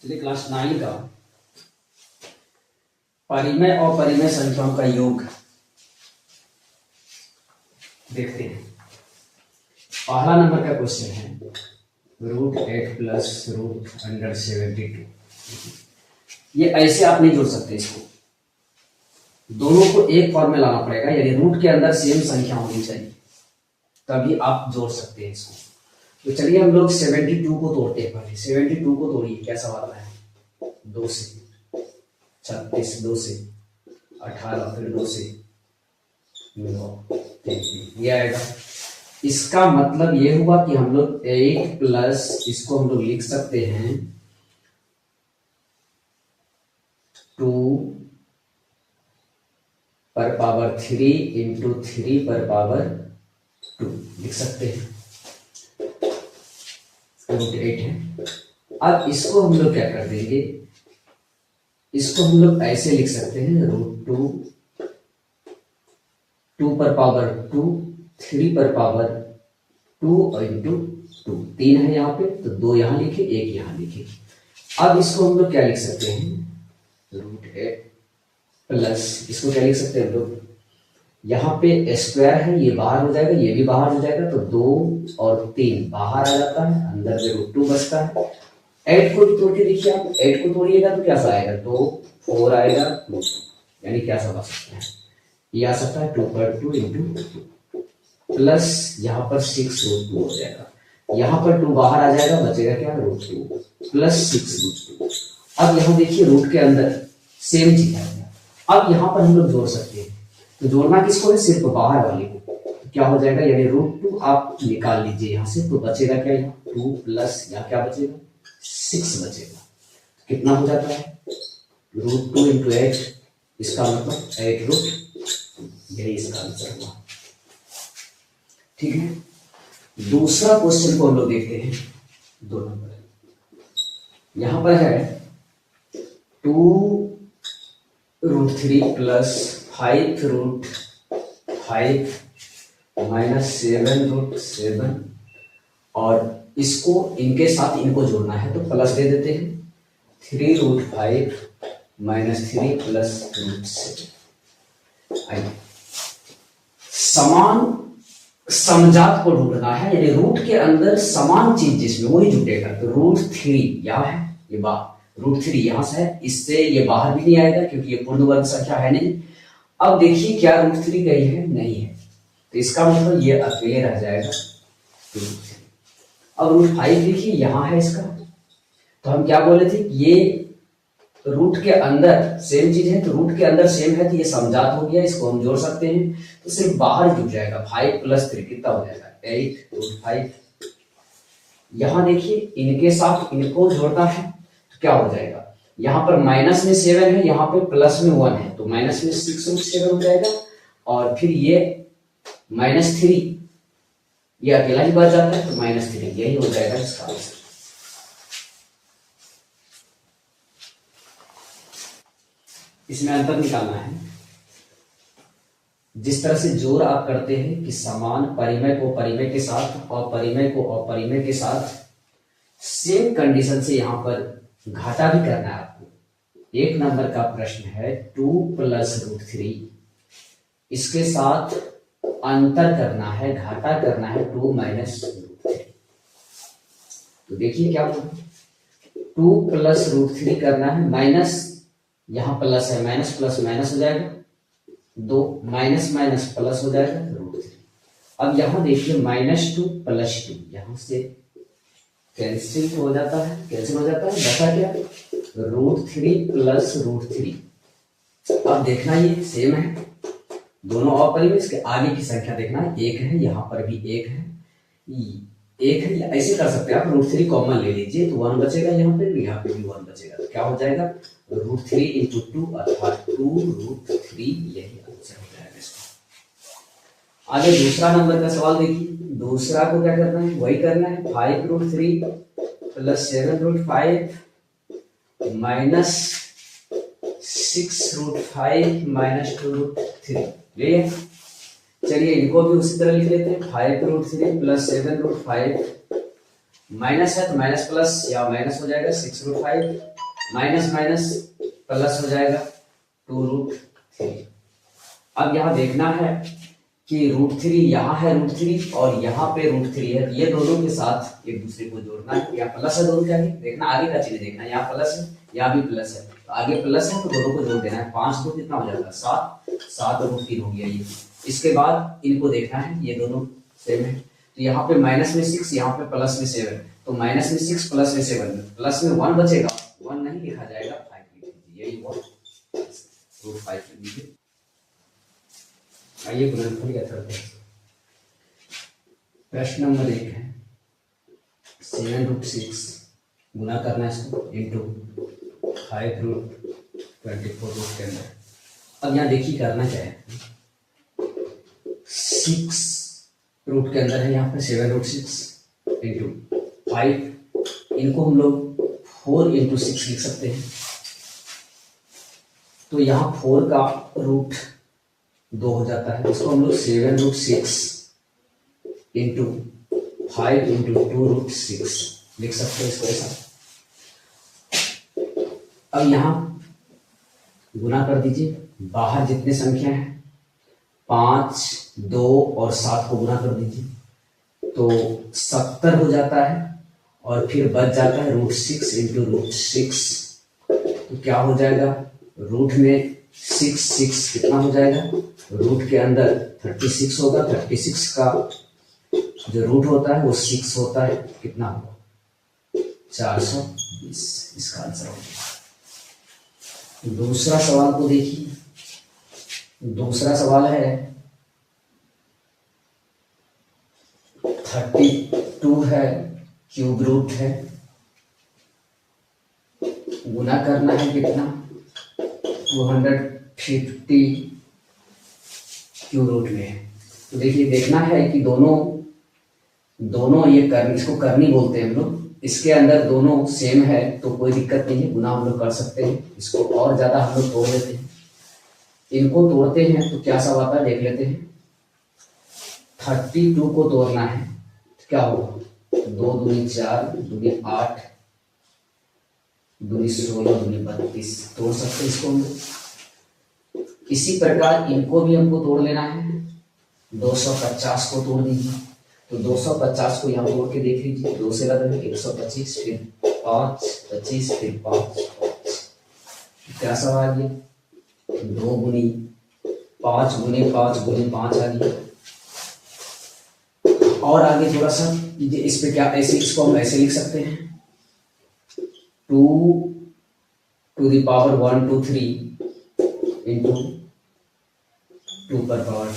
चलिए क्लास 9 का परिमेय और परिमेय संख्याओं का योग देखते हैं। पहला नंबर का क्वेश्चन है √8 प्लस √72। ये ऐसे आप नहीं जोड़ सकते, इसको दोनों को एक फॉर्म में लाना पड़ेगा, यानी रूट के अंदर सेम संख्या होनी चाहिए तभी आप जोड़ सकते हैं इसको। तो चलिए हम लोग 72 को तोड़ते हैं। पहले 72 को तोड़िए, क्या सवाल है? 2 से 36, 2 से 18, फिर 2 से 9, ये आएगा। इसका मतलब ये हुआ कि हम लोग 8 प्लस इसको हम लोग लिख सकते हैं 2 पर पावर 3 इंटू 3 पर पावर 2 लिख सकते हैं। √8 है। अब इसको हम लोग क्या कर देंगे, इसको हम लोग ऐसे लिख सकते हैं √2 पर पावर 2 3 पर पावर 2 इंटू 2। 3 है यहाँ पे तो 2 यहाँ लिखे, 1 यहाँ लिखे। अब इसको हम लोग क्या लिख सकते हैं, √8 प्लस इसको क्या लिख सकते हैं हम लोग, यहाँ पे स्क्वायर है, ये बाहर हो जाएगा, ये भी बाहर हो जाएगा, तो 2 और 3 बाहर आ जाता है, अंदर में √2 बचता है। 8 को भी तोड़ के देखिए आप, 8 को तोड़िएगा तो क्या सा आएगा, 2 4 आएगा 2, यानी क्या सा आ सकता है, ये आ सकता है 2 पर 2 इंटू प्लस यहाँ पर 6√2 हो जाएगा। यहाँ पर 2 बाहर आ जाएगा, बचेगा क्या, √2 प्लस 6√2। अब यहाँ देखिए रूट के अंदर सेम चीज है। अब यहाँ पर हम लोग जोड़ सकते हैं, तो जोड़ना किसको है, सिर्फ बाहर वाले को। तो क्या हो जाएगा, यानी √2 आप निकाल लीजिए यहाँ से, तो बचेगा क्या, यहाँ 2 प्लस यहाँ क्या बचेगा, 6 बचेगा। तो कितना हो जाता है, √2 इंटू 8, इसका मतलब 8√2, यही इसका आंसर हुआ। ठीक है। दूसरा क्वेश्चन को हम लोग देखते हैं, 2 नंबर। यहां पर है 2√3 प्लस 5√5 माइनस 7√7, और इसको इनके साथ इनको जोड़ना है, तो प्लस दे देते हैं 3√5 माइनस 3 प्लस √7। समान समजात को ढूंढना है, यानी रूट के अंदर समान चीज जिसमें वही जुटेगा। तो √3 यहाँ है, ये √3 यहाँ से है, इससे ये बाहर भी नहीं आएगा क्योंकि ये पूर्ण वर्ग संख्या है नहीं। अब देखिए क्या √3 गई है, नहीं है, तो इसका मतलब ये अकेले रह जाएगा √3। अब √5 देखिए यहाँ है इसका, तो हम क्या बोले थे, ये रूट के अंदर सेम चीज है, तो रूट के अंदर सेम है तो ये समजात हो गया, इसको हम जोड़ सकते हैं, तो सिर्फ बाहर जुट जाएगा। 5 प्लस 3 कितना हो जाएगा, 8√5। यहां देखिए इनके साथ इनको जोड़ना है, तो क्या हो जाएगा, यहाँ पर माइनस में 7 है, यहाँ पे प्लस में 1 है, तो माइनस में 6√7 हो जाएगा, और फिर ये -3 ये अकेला ही बच जाता है, तो -3 यही हो जाएगा इसका आंसर। इसमें अंतर निकालना है। जिस तरह से जोड़ आप करते हैं कि समान परिमेय को परिमेय के साथ और परिमेय को अपरिमेय के साथ, सेम कंडीशन से यहां पर घाटा भी करना है आपको। 1 नंबर का प्रश्न है 2 प्लस √3, इसके साथ अंतर करना है, घाटा करना है 2 माइनस √3। तो देखिए क्या होगा, 2 प्लस √3 करना है, माइनस यहाँ प्लस है, माइनस प्लस माइनस हो जाएगा, 2 माइनस माइनस प्लस हो जाएगा √3। अब यहाँ देखिए -2 प्लस 2 यहाँ से कैंसिल हो जाता है, कैंसिल हो जाता है, बचा क्या, √3 प्लस √3। अब देखना ये सेम है, दोनों अपरिमेय, इसके आगे की संख्या देखना, 1 है, यहाँ पर भी 1 है, 1 है। ऐसे कर सकते हैं आप, √3 कॉमन ले लीजिए तो 1 बचेगा, यहाँ पे भी 1 बचेगा, तो क्या हो जाएगा, √3 इंटू 2 अर्थात 2√3, यही आंसर हो जाएगा इसका। आगे दूसरा नंबर का सवाल देखिए। दूसरा को क्या करना है, वही करना है, 5√3 प्लस 7√5 माइनस 6√5 माइनस 2√3, ये चलिए इनको भी उसी तरह लिख लेते हैं। 5√3 प्लस 7√5 माइनस है तो माइनस प्लस या माइनस हो जाएगा, 6√5 माइनस माइनस प्लस हो जाएगा 2√3। अब यहाँ देखना है कि √3 यहाँ है √3 और यहाँ पे √3 है, ये दोनों के साथ एक दूसरे को जोड़ना है। यहाँ प्लस है दोनों के आगे, देखना आगे का चिन्ह देखना, यहाँ प्लस है यहाँ भी प्लस है, तो आगे प्लस है तो दोनों को जोड़ देना है। 5 2 कितना हो जाएगा 7, 7√3 हो गया ये। इसके बाद इनको देखना है, ये दोनों सेम है, तो यहाँ पे माइनस में 6, यहाँ पे प्लस में 7, तो माइनस में 6 प्लस में 7, प्लस में 1 बचेगा, 1 नहीं लिखा जाएगा 5 लिख दीजिए, यही बहुत √5 लिख दीजिए। आइए गुणनफल या करते हैं। प्रश्न नंबर 1 है 7√6 गुना करना है इसको इंटू 5√24 रूट के अंदर। अब यहाँ देखिए करना क्या है, 6 रूट के अंदर है, यहाँ पे 7√6 इंटू 5, इनको हम लोग 4 इंटू 6 लिख सकते हैं। तो यहाँ 4 का रूट 2 हो जाता है, इसको हम लोग 7√6 इंटू 5 इंटू 2√6 लिख सकते हैं इसको ऐसा। अब यहाँ गुना कर दीजिए, बाहर जितने संख्या है 5 2 और 7 को गुना कर दीजिए तो 70 हो जाता है, और फिर बच जाता है √6 इंटू √6, तो क्या हो जाएगा, रूट में 6 कितना हो जाएगा, रूट के अंदर 36 होगा, 36 का जो रूट होता है वो 6 होता है, कितना होगा 420, इसका आंसर होगा। दूसरा सवाल को देखिए, दूसरा सवाल है 32 है, क्यूब रूट है, गुना करना है कितना 250 क्यूब रूट में है। तो देखिए देखना है कि दोनों ये करनी, इसको करनी बोलते हैं हम लोग, इसके अंदर दोनों सेम है तो कोई दिक्कत नहीं है, गुना हम लोग कर सकते हैं। इसको और ज्यादा हम लोग तोड़ लेते हैं, इनको तोड़ते हैं तो क्या सब आता है देख लेते हैं। 32 को तोड़ना है तो क्या होगा, 2 दूनी 4, दूनी 8, दूनी 16, दूनी 32, तोड़ सकते हैं इसको हम लोग। इसी प्रकार इनको भी हमको तोड़ लेना है, 250 को तोड़ दीजिए, तो 250 को यहाँ तोड़ के देख लीजिए, 2 से लगा 125, फिर 5 25, फिर 5 5, क्या सवाल ये 2 गुनी 5 गुनी 5 गुनी 5 आ गया। और आगे थोड़ा सा इस पे क्या, ऐसे इसको हम ऐसे लिख सकते हैं 2 to the power 1 2 3 इंटू 2 पर पावर 2,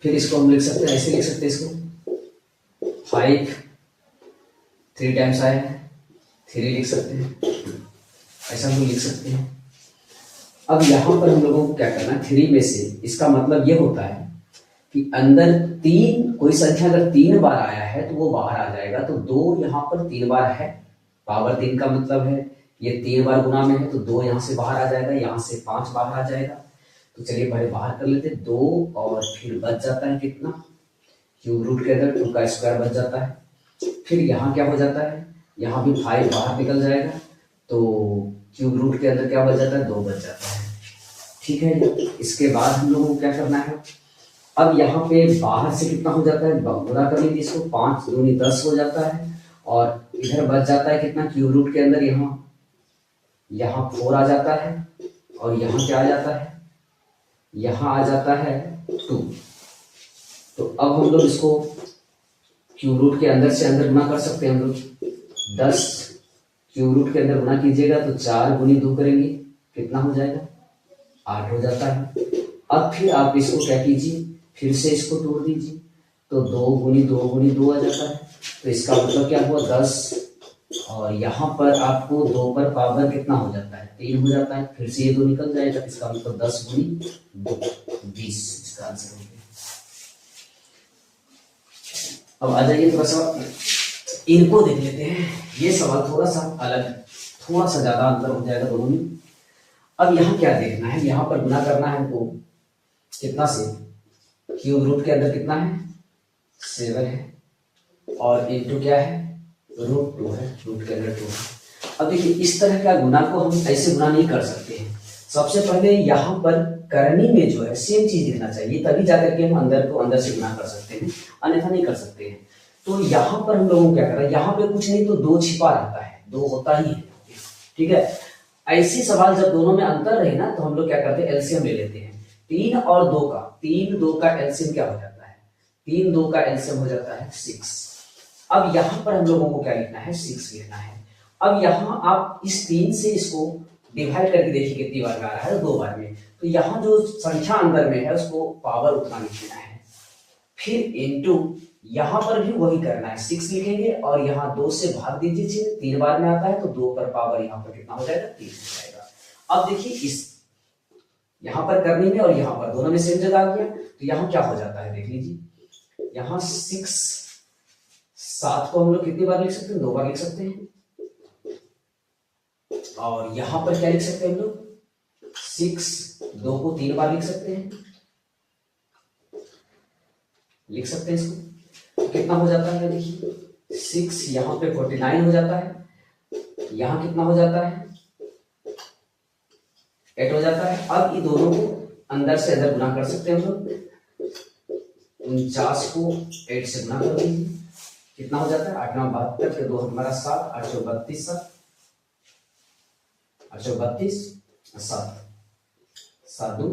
फिर इसको हम लिख सकते हैं ऐसे लिख सकते हैं इसको 5 3 टाइम्स आया है 3 लिख सकते हैं, ऐसा हम लिख सकते हैं। अब यहाँ पर हम लोगों को क्या करना है, 3 में से, इसका मतलब ये होता है कि अंदर 3 कोई संख्या अगर 3 बार आया है तो वो बाहर आ जाएगा, तो 2 यहाँ पर 3 बार है, पावर 3 का मतलब है ये 3 बार गुना में है, तो 2 यहाँ से बाहर आ जाएगा, यहाँ से 5 बाहर आ जाएगा। तो चलिए पहले बाहर कर लेते 2, और फिर बच जाता है कितना, क्यूब रूट के अंदर 2 का स्क्वायर बच जाता है। फिर यहाँ क्या हो जाता है, यहाँ भी 5 बाहर निकल जाएगा, तो क्यूब रूट के अंदर क्या बच जाता है, 2 बच जाता है। ठीक है, इसके बाद हम लोगों को क्या करना है, अब यहाँ पे बाहर से कितना हो जाता है, गुणा कर लीजिए इसको, 5 दूनी 10 हो जाता है, और इधर बच जाता है कितना, क्यूब रूट के अंदर यहाँ 4 आ जाता है, और यहाँ क्या आ जाता है, यहाँ आ जाता है 2। तो अब हम लोग इसको क्यूब रूट के अंदर से अंदर गुना कर सकते हैं हम लोग, 10 क्यूब रूट के अंदर गुना कीजिएगा तो 4 गुनी 2 करेंगे, कितना हो जाएगा 8 हो जाता है। अब फिर आप इसको क्या कीजिए, फिर से इसको तोड़ दीजिए, तो 2 गुनी 2 आ जाता है, तो इसका मतलब क्या हुआ 10, और यहाँ पर आपको 2 पर पावर कितना हो जाता है 3 हो जाता है, फिर से ये 2 निकल जाएगा, इसका मतलब 10 गुनी 2 20, इसका आंसर हो गया। अब आ जाइए थोड़ा सा इनको देख लेते हैं, ये सवाल थोड़ा सा अलग, थोड़ा सा ज्यादा अंतर हो जाएगा दोनों में। अब यहाँ क्या देखना है, यहाँ पर गुना करना है हमको कितना से, क्यूब रूट के अंदर कितना है 7 है, और इंटू क्या है √2 है, रूट के अंदर 2 है। अब देखिए इस तरह का गुना को हम ऐसे गुना नहीं कर सकते हैं। सबसे पहले यहाँ पर करनी में जो है सेम चीज लिखना चाहिए, तभी जाकर के हम अंदर को अंदर से गुना कर सकते हैं, अन्यथा नहीं कर सकते हैं। तो यहाँ पर हम लोगों को क्या करना है, यहाँ पे कुछ नहीं तो 2 छिपा रहता है, 2 होता ही है, ठीक है। ऐसी सवाल जब दोनों में अंतर रहे ना तो हम लोग क्या करते हैं, एलसीएम ले लेते हैं। 3 और 2 का, 3 2 का एलसीएम क्या हो जाता है, 3 2 का एलसीएम हो जाता है 6। अब यहाँ पर हम लोगों को क्या लिखना है, 6 लिखना है। अब यहाँ आप इस 3 से इसको डिवाइड करके देखिए कितनी बार में आ रहा है, 2 बार में। तो यहाँ जो संख्या अंदर में है उसको पावर उतना लिखना है, फिर इनटू यहाँ पर भी वही करना है, 6 लिखेंगे और यहाँ 2 से भाग दीजिए चिन्ह, 3 बार में आता है तो 2 पर पावर यहाँ पर कितना हो जाएगा, 3 हो जाएगा। अब देखिए इस यहाँ पर करने में और यहाँ पर दोनों में सेम जगह आ गया, तो यहाँ क्या हो जाता है देख लीजिए, यहाँ 6 7 को हम लोग कितनी बार लिख सकते हैं, 2 बार लिख सकते हैं। और यहां पर क्या लिख सकते हैं हम लोग, 6 2 को 3 बार लिख सकते हैं, लिख सकते हैं इसको। तो कितना हो जाता है देखिए, 6 यहाँ पे 49 हो जाता है, यहाँ कितना हो जाता है, 8 हो जाता है। अब ये दोनों को अंदर से अंदर गुना कर सकते हैं हम लोग, 49 को 8 से गुना कर दीजिए, कितना हो जाता है, 8 9 72 के 2 हमारा 7, 8 32 7, 832 7 7 2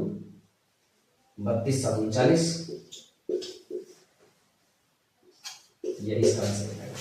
32 7 39, यही इसका आंसर है।